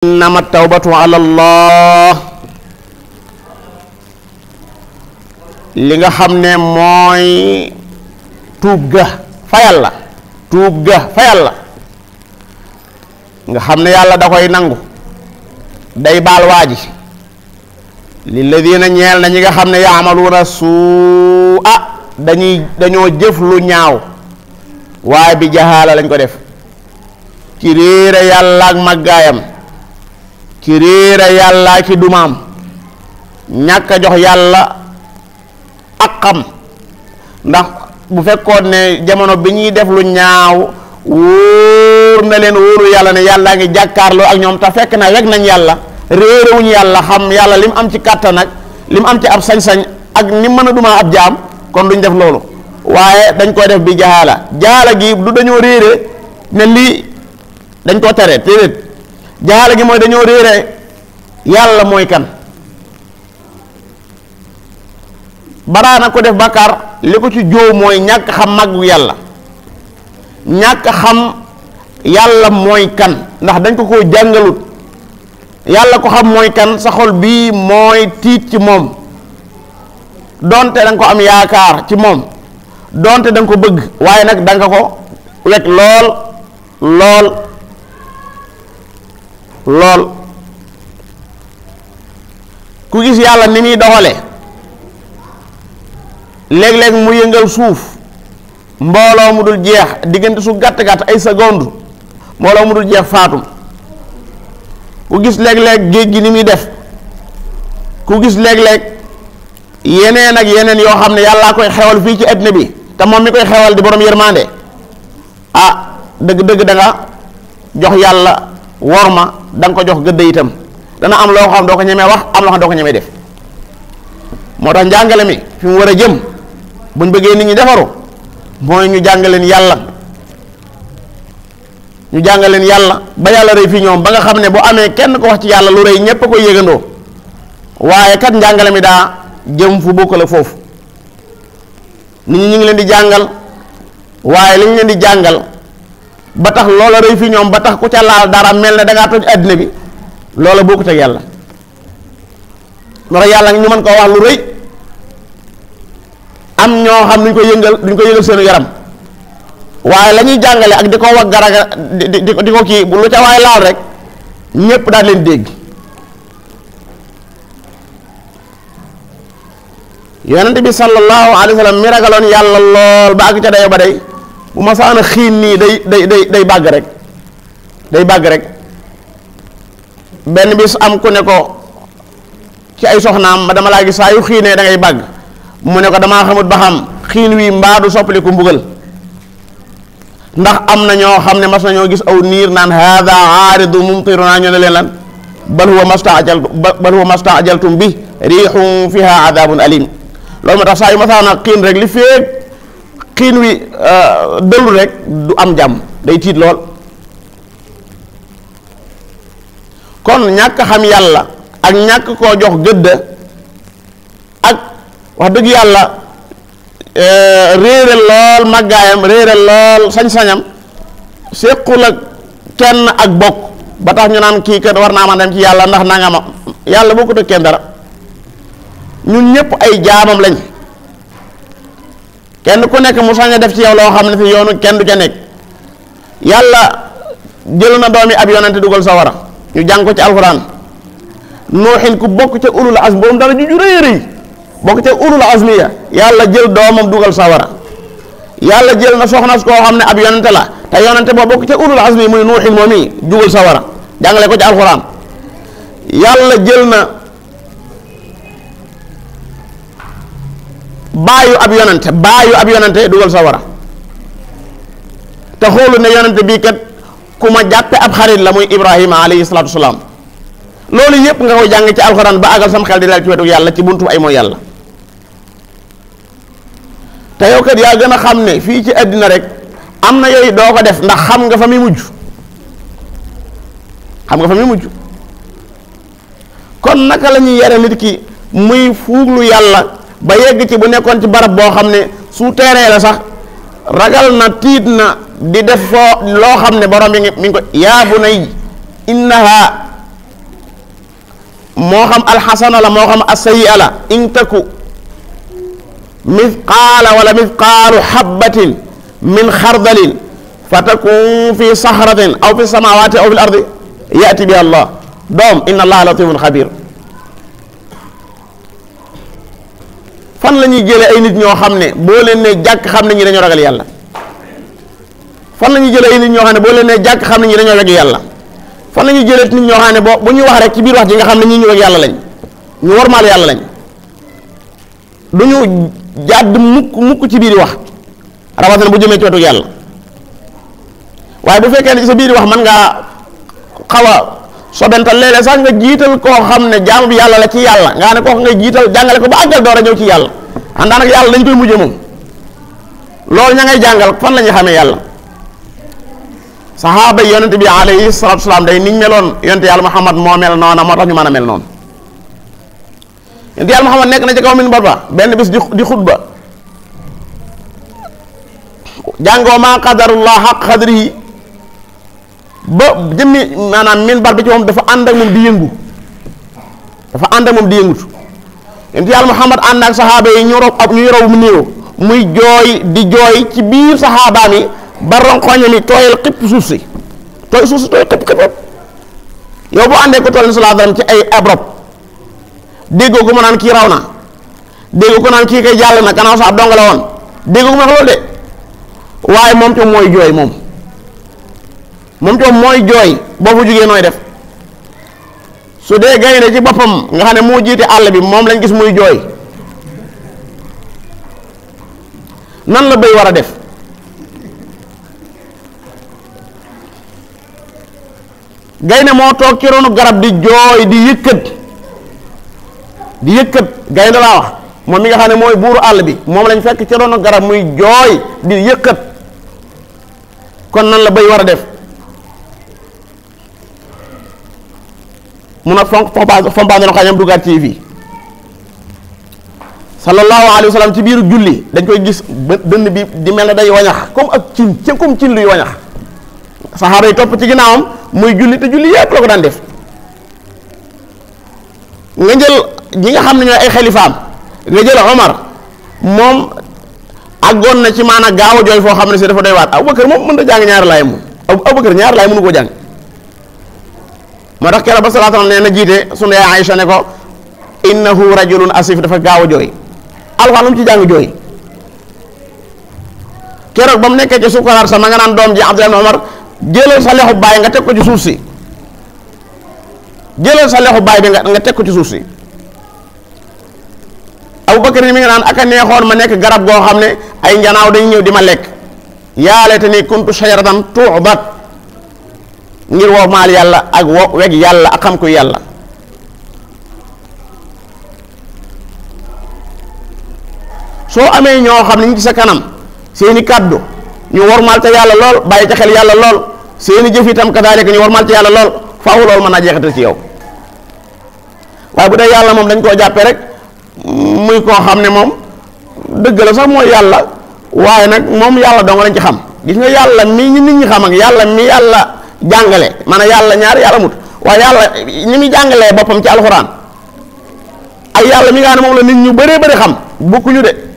innama tawbatu ala allah li nga xam ne mooy tuub ga fa yàlla nga xam ne yàlla da koy nangu day baal waaji lilladina ñeel na ñi nga xam ne yaamaluuna suu'a dañoo jëf lu ñaaw waaye bi jahaala lañ ko def ci réere yàlla ak màggaayam ci réere yàlla ci dumaam ñàkk a jox yàlla ak xam ndax bu fekkoon ne jamono bi ñuy def lu ñaaw wóor na leen wóoru yàlla ne yàllaa ngi jàkkaarloo ak ñoom te fekk na weg nañ yàlla réerewuñu yàlla xam yàlla li mu am ci kàttan ak li mu am ci ab sañ-sañ ak ni mën a dumaa ab jaam kon duñ def loolu waaye dañ koy def bi jahaala gi du dañoo réere ne lii dañ koo tere téedéet jahaala gi mooy dañoo réere yàlla mooy kan baraana ko def bàkkaar li ko ci jóow mooy ñàkk xam màggu yàlla ñàkk xam yàlla mooy kan ndax dañ ko koo jàngalut yàlla ko xam mooy kan sa xol bii mooy tiit ci moom donte da nga ko am yaakaar ci moom donte da nga ko bëgg waaye nag da nga ko wekk lool ku gis yàlla ni muy doxale léeg-léeg mu yëngal suuf mbooloo mu dul jeex diggante su gàtt-gàtt ay seconde mbooloo mu dul jeex faatum ku gis léeg-léeg géej gi ni muy def ku gis léeg-léeg yeneen ak yeneen yoo xam ne yàllaa koy xewal fii ci àddina bi te moom mi koy xewal di borom yërmande dëgg-dëgg da nga jox yàlla worma da nga ko jox gëdd itam dana am loo xam doo ko ñemee wax am loo xam doo ko ñemee def moo tax njàngale mi fi mu war a jëm buñ bëggee nit ñi defaru mooy ñu jàngaleen yàlla ba yàlla rëy fi ñoom ba nga xam ne bu amee kenn ko wax ci yàlla lu rëy ñépp a koy yëgandoo waaye kat njàngale mi daa jëm fu bokk la foofu nit ñi ñu ngi leen di jàngal waaye li ñu leen di jàngal ba tax loola rëy fi ñoom ba tax ku ca laal dara mel ne da ngaa toj àddina bi loola bokkut ak yàlla moo tax yàlla ñu mën koo wax lu rëy am ñoo xam duñ ko yëngal seenu yaram waaye la ñuy jàngale ak di ko wax garaga di ko kii lu ca waay laal rek ñépp daal leen dégg yonent bi sallallahu alayhi wa sallam mi ragaloon yàlla lool ba àgg ca dayo ba day bu ma saana xiin nii day bàgg rek benn bis am ku ne ko ci ay soxnaam ma dama laa gis saa yu xiinee da ngay bàgg mu ne ko damaa xamut ba xam xiin wi mbaa du soppaliku mbugal ndax am na ñoo xam ne mas nañoo gis aw niir naan hada aaridu mumtiruna ñu ne leen lan bal huwa mastaajaltum bi riixum fiha adabun alim loolu moo tax saa yu ma saana xiin rek li féeg xiin wi dëllu rek du am jàmm day tiit lool kon ñàkk xam yàlla ak ñàkk koo jox gëdd ak wax dëgg yàlla réere lool màggaayam réere lool sañ-sañam séqul ak kenn ak bokk ba tax ñu naan kii kat war naa man dem ci yàlla ndax nanga ma yàlla bokkut ak kenn dara ñun ñëpp ay jaamam lañ kenn ku nekk mu sañ a def ci yow loo xam ne fi yoonu kenn du ca nekk yàlla jël na doomi ab yonente dugal sawara ñu jàng ko ci alxuraan nuuxin ku bokk ca ulul azm boobu dara ju rëy rëy bokk ca ulul azmiya yàlla jël doomam dugal sawara yàlla jël na soxna koo xam ne ab yonente la te yonente boo bokk ca ulul azmi muy nuuxin moom i dugal sawara jàngale ko ci alxuraan yàlla jël na baayu ab yonente dugal sawara te xoolu ne yonente bii kat ku ma jàppe ab xarit la muy ibrahima alayhi salaatu wasalaam loolu yépp nga koy jàng ci alxuraan ba àggal sam xel di dal ci wetu yàlla ci buntu ay mooy yàlla te yow kat yaa gën a xam ne fii ci àddina rek am na yooyu doo ko def ndax xam nga fa muy mujj kon naka la ñuy yare nit ki muy fuuglu yàlla ba yegg ci bu nekkoon ci barab boo xam ne su teeree la sax ragal na tiit na di def foo loo xam ne borom bi mi ngi ko yaa bunayya innaha moo xam alxasana la moo xam assayi'a la in taku mithqaala wala mithqaalu xabbatin min xardalin fa takun fi saxratin aw fi samawati aw fi l ardi yati bi allah doom inna allaha latifun xabir. fan la ñuy jëlee ay nit ñoo xam ne boo leen ne jàkk xam ne ñi dañoo ragal yàlla? fan la ñuy jëlee ay nit ñoo xam ne boo leen ne jàkk xam ne ñi dañoo weg yàlla? fan la ñuy jëlee nit ñoo xam ne bu ñuy wax rek ci biir wax ji nga xam ne ñii ñu weg yàlla lañ, ñu warmaal yàlla lañ, du ñu jàdd mukk ci biir wax rawatina bu jëmee ci wetu yàlla. waaye bu fekkee ne ci sa biir wax mën ngaa xaw a sobental léeg-léeg sax nga jiital koo xam ne jaamu bi yàlla la ci yàlla nga xam ne kooku ngay jiital jàngale ko ba àggal door a ñëw ci yàlla àndaan ak yàlla dañ koy mujjee moom loolu ña ngay jàngal fan la ñuy xamee yàlla. saxaaba yi yonente bi alayhi salaatu salaam day niñ meloon yonente yàlla Muhammad moo mel noona moo tax ñu mën a mel noonu. yonente yàlla Muhammad nekk na ci kaw minbar ba benn bis di xutba jàngoo maa qadarullah xaq xadrihi ba jëmmi maanaam minbar bi ci moom dafa ànd ak moom di yëngu, dafa ànd ak moom di yëngutu. yonente yàlla Muhammad ànd ak saxaaba yi ñu raw mu néew muy jooy di jooy ci biir saxaabaam yi ba ronkoñam yi tooyal xëpp suuf si tooy xëpp yow boo àndee ko toll ni sallallahu alayhi wasallam ci ay abrob déggoo ko mu naan kii raw na, déggoo ko naan kii kay jàll na kanaaw sax dong la woon, déggoo ko mu wax loolu de waaye moom ci mooy jooy moom ci mooy jooy boo fa jugee nooy def su dee gaynde ci boppam nga xam ne moo jiite àll bi moom lañ gis muy jooy nan la bëy war a def? gaynde moo toog ci ronu garab di jooy di yëkkat gaynde laa wax moom mi nga xam ne mooy buuru àll bi moom lañ fekk ci ronu garab muy jooy di yëkkat kon nan la bëy war a def? mun a fompaas no xañam dugaat ci fii sallallahu alayhi wa sallam ci biiru julli dañ koy gis dënn bi di mel ne day wañax comme cin luy wañax saxaaba yi topp ci ginnaawam muy julli te julli yépp la ko daan def. nga jël ñi nga xam ne ñooy ay xalifaam nga jël Omar moom àggoon na ci maanaam gaaw a jooy foo xam ne si dafa doy waat Abubakar moom mën na jàng ñaari laay moom Abubakar ñaari laay mënu koo jàng. moo tax keroog ba sallallahu alayhi wasallam nee na jiite sunu yaay Aïcha ne ko innahu rajulun asif dafa gaaw a jooy alxuraan lu mu ci jàng jooy. keroog ba mu nekkee ci sukaraat sa ma nga naan doom ji Abdullah ibn Omar jëlal sa lexu baay nga teg ko ci suuf si jëlal sa lexu baay bi nga teg ko ci suuf si. Abubakar ni mi nga naan aka neexoon ma nekk garab goo xam ne ay njanaaw dañuy ñëw di ma lekk yaa laytanii kuntu shajaratan tu'bat ngir woo maal yàlla ak weg yàlla ak xam ko yàlla. soo amee ñoo xam ne ñu ci sa kanam seeni kàddu ñu wormaal ca yàlla lool bàyyi ca xel yàlla lool seeni jëf itam kadaalika ñu wormaal ca yàlla lool faaw loolu mën naa jeexital ci yow. waaye bu dee yàlla moom dañ koo jàppee rek muy koo xam ne moom dëgg la sax mooy yàlla waaye nag moom yàlla dong lañ ci xam. gis nga yàlla mi nit ñi xam ak yàlla mi yàlla jàngale maanaam yàlla ñaari yàlla mut waaye yàlla ni muy jàngalee boppam ci alxuraan ak yàlla mi nga xam ne moom la nit ñu bëree bëri xam bokkuñu de.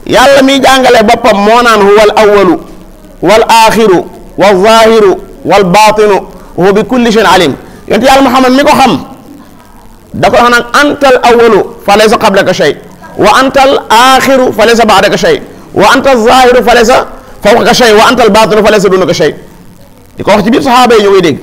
yàlla miy jàngale boppam moo naan huwal awwalu wal aaxiru wal zaahiru wal baatinu wa huwa bi kulli shay'in alim. yonent yàlla Muhammad mi ko xam da ko wax naan antal awwalu fa laysa qablaka shay wa antal aaxiru fa laysa ba'daka shay wa antal zaahiru fa laysa fawqaka shay wa antal baatinu fa laysa dunaka shay di ko wax ci biir saxaaba yi ñu koy dégg.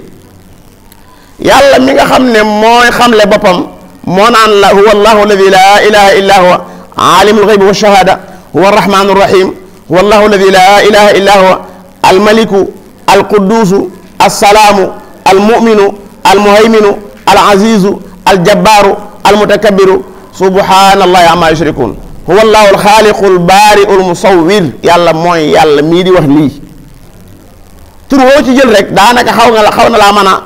yàlla mi nga xam ne mooy xamle boppam moo naan la huwa allahu alladi laa ilaha illa huwa aalimul ghaybi wa shahada huwa arrahmanu rahim huwa allahu alladi laa ilaha illa huwa almaliku alqudusu alsalaamu almuminu almuhayminu alazizu aljabbaru almutakabbiru subhanallahi amma yushrikun huwa allahu alxaaliqu albaari'u almusawwir yàlla mooy yàlla mii di wax lii. tur woo ci jël rek daanaka xaw na laa mën a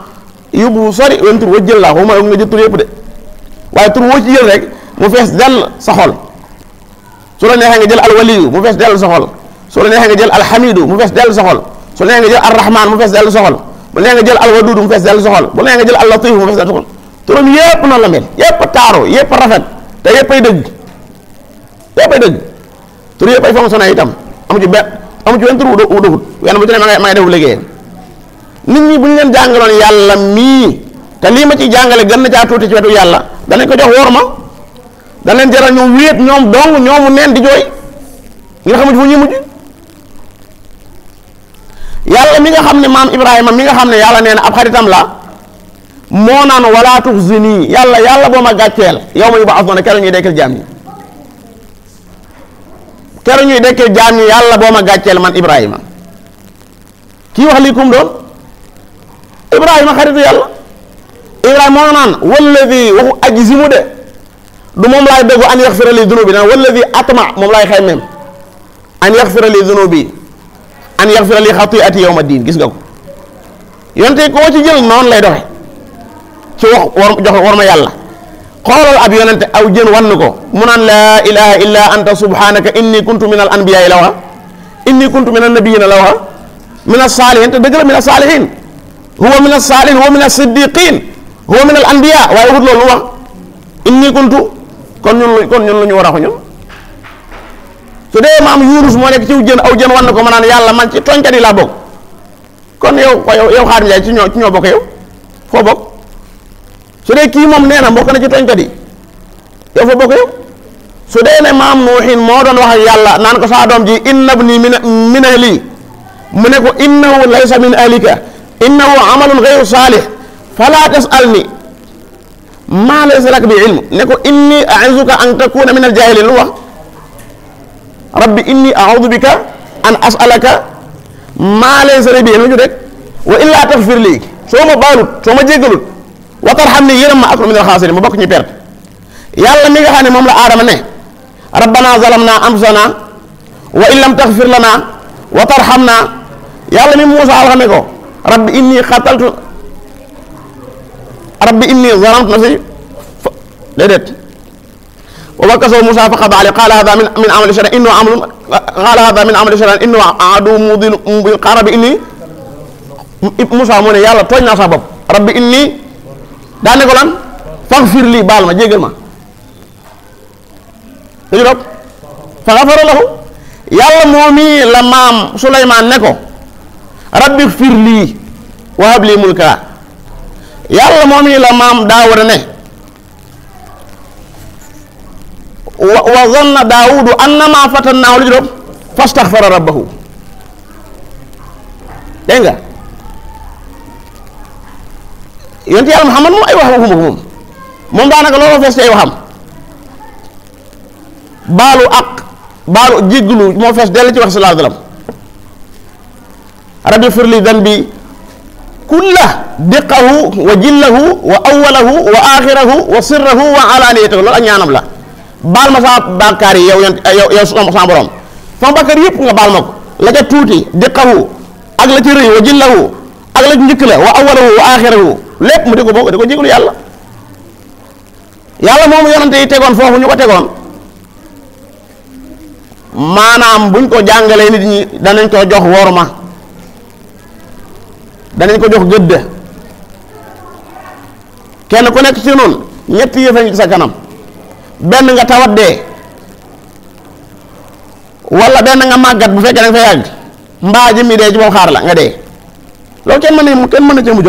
yóbbu sori wen tur woo jël la xaw ma nga jël tur yëpp de waaye tur woo ci jël rek mu fees dell sa xol. su la neexee nga jël alwaliyu mu fees dellu sa xol su la neexee nga jël alxamidu mu fees dellu sa xol su la neexee nga jël arrahman mu fees dellu sa xol bu nee nga jël alwaduud mu fees dal soxol bu nee nga jël al-latiif mu fees dal soxol turam yépp noonu la mel yépp taaru yépp rafet te yéppay dëgg tur yépp ay fonctionnaire itam amu ci benn tur wu doxut wenn bu ci ne ma ngay def liggéeyam nit ñi bu ñu leen jàngaloon yàlla mii te lii ma ci jàngale gën na caa tuuti ci wetu yàlla danañ ko jox worma dañ leen jaral ñoom wéet ñoom dong ñoomu neen di jooy nga xamuñ fu ñuy mujj yàlla mi nga xam ne maam Ibrahima mi nga xam ne yàlla nee na ab xaritam la moo naan wala tuxzini yàlla boo ma gàcceel yow ma yub'athuna keroog ñuy dekkil jaam ñi yàlla boo ma gàcceel man Ibrahima kii wax lii kum doon Ibrahima xaritu yàlla Ibrahima moo naan walladi waxu ajzimu de du moom laay déggu an yaxfira li dunubi naan walladi atma moom laay xëy même an yaxfira li dunubi an yaxfira li xatiati yawma diin gis nga ko yonte koo ci jël noonu lay doxe ci wax jox war ma yàlla xoolal ab yonente aw jën wann ko mu naan laa ilaha illa anta subhanaka inni kuntu min al anbiyaai la waxa inni kuntu min an nabiyina la waxa min as saalihin te dëgg la min as saalihin huwa min as saalihin huwa min as siddiqin huwa min al anbiya waaye waxut loolu wax inni kuntu kon ñun lu ñu war a ko ñun su dee maam Yunus moo nekk ci aw jën wan na ko ma naan yàlla man ci tooñkat yi laa bokk kon yow Xaadim Njaay ci ñoo bokk yow foo bokk su dee kii moom nee na bokk na ci tooñkat yi yow foo bokk yow su dee ne maam Nuuhin moo doon wax ak yàlla naan ko saa doom ji inna ibni min ahli mu ne ko innahu laysa min ahlika innahu amalun ghayru saalih fala tasalni maa laysa laka bi ilm ne ko inni a'izuka an takuna min al-jaahiliin lu wax rabbi inni a'udhu bika an as'alaka maa laysa li bi ilm ju rek wa illaa taghfir lii soo ma baalut soo ma jéggalut wa tarhamni yërëm ma akun min al-xaasiriin ma bokk ñu perte yàlla mi nga xam ne moom la aadama ne rabbana zalamna anfusana wa in lam taghfir lana wa tarhamna yàlla mi Muusaa wax ne ko rabbi inni zalamtu nafsi déedéet wa wakasahu Muusaa fa qadaa alayhi qaala haadaa min amali shaytaan innahu amalun qaala haadaa min amali shaytaan innahu aduwwun mudillun qaala rabbi inni Muusaa moo ne yàlla tooñ naa sa bopp rabbi inni daa ne ko lan faghfir lii baal ma jéggal ma dañu rob fa ghafara lahu yàlla moomi la maam Suleymaan ne ko rabbi ighfir lii wa hab lii mulka yàlla moom yi la maam Daawuda ne wa zanna Daawudu annama fatannaahu lu juróom fastaghfara rabbahu dégg nga yonent yàlla Muhammad moom ay wax waxuma ko moom daanaka looloo fees ci ay waxam baalu jégglu moo fees dell ci wax sallallahu alayhi wa sallam rabbi ighfir li danbi kulla diqahu wa jillahu wa awwalahu wa axirahu wa sirrahu wa alaniyatahu loolu ak ñaanam la baal ma sa bàkkaar yi yow sama borom sama bàkkaar yëpp nga baal ma ko la ca tuuti diqahu ak la ci rëy wa jillahu ak la ci njëkk la wa awwalahu wa axirahu lépp mu di ko jéglu yàlla moomu yonante yi tegoon foofu ñu ko tegoon maanaam buñ ko jàngalee nit ñi danañ ko jox worma danañ ko jox gëdd kenn ku nekk ci noonu ñetti yëf ci sa kanam benn nga tawat dee wala benn nga màggat bu fekkee da nga fa yàgg mbaa jëmmi dee ci moom xaar la nga dee loolu kenn mën na ci mujj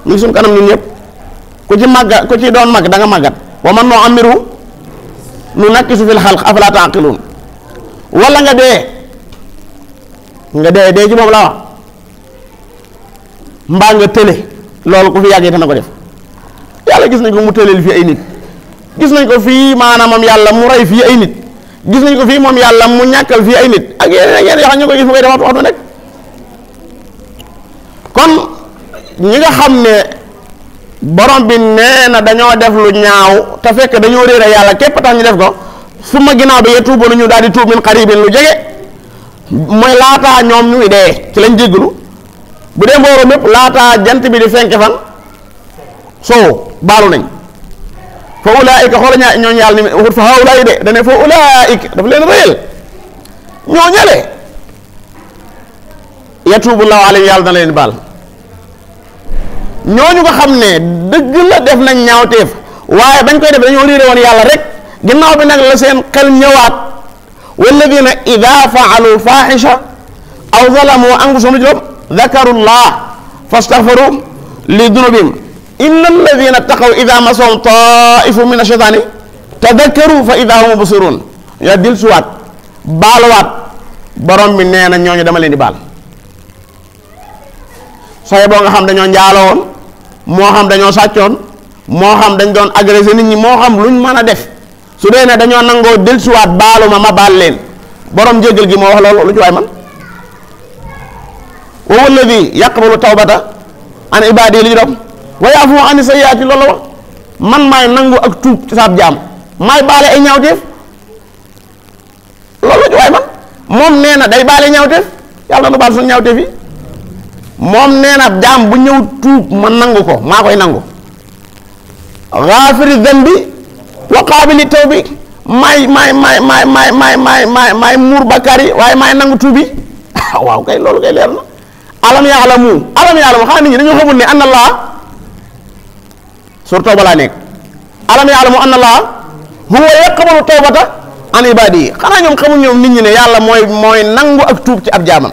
mu ngi suñ kanam ñun ñëpp ku ci doon màgg da nga màggat wa man noo amiru nu nakkisu fil xalq afala taqilun wala nga dee ci moom la wax mbaa nga tële loolu ku fi yàggee dana ko def yàlla gis nañ ko mu tëleel fii ay nit gis nañ ko fii maanaam moom yàlla mu rey fii ay nit gis nañ ko fii moom yàlla mu ñàkkal fii ay nit ak yeneen yoo xam ñu koy gis mu koy def waxtu nekk kon ñi nga xam ne borom bi nee na dañoo def lu ñaaw te fekk dañoo réere yàlla képp tax ñu def ko su ma ginnaaw bi yetuubu nañu daal di tuub min qaribin lu jege mooy laataa ñoom ñuy dee ci lañ jéggalu bu dee mbooloo mépp laataa jant bi di fenk fan soo baalu nañ fa ulaayika xoola ñooñu yàlla ni waxut fa haulaay de dane fa ulaayika dafa leen réyal ñoo ñale yatuubu laahu alayhim yàlla dana leen baal ñooñu nga xam ne dëgg la def nañ ñaawteef waaye bañ koy def dañoo réere woon yàlla rek ginnaaw bi nag la seen xel ñëwaat walladina ida faalu fahisha aw zalamu anfusahum dakaru llah fastaghfaru li dunubihim inna alladina taqaw ida masahum taifu min ashaytani tadakkaru fa ida hum mubsirun yaa dil suwaat baaluwaat borom bi nee na ñooñu dama leen di baal sooy boo nga xam dañoo njaaloo woon moo xam dañoo sàccoon moo xam dañ doon agressé nit ñi moo xam luñ mën a def su dee ne dañoo nangoo dil suwaat baalu ma baal leen borom jéggal gi moo wax loolu lu ci waay man wa huwa alladi yaqbalu tawbata an ibadi li ñu doom wa yaafu an sayyiati loolu la wax man maay nangu ak tuub ci saab jaam maay baale ay ñaawteef loolu la ci waay man moom nee na day baale ñaawteef yàlla na baal suñu ñaawteef yi moom nee na jaam bu ñëw tuub ma nangu ko maa koy nangu gaafiri dambi wa qaabili tawbi maay muur bakkaar yi waaye maay nangu tuubi waaw kay loolu kay leer na alam yaalamu xanaa nit ñi dañoo xamul ne anna allah sur tawba laa nekk alam yaalamu anna allah huwa yaqbalu tawbata an ibadi yi xanaa ñoom xamul ñoom nit ñi ne yàlla mooy nangu ak tuub ci ab jaamam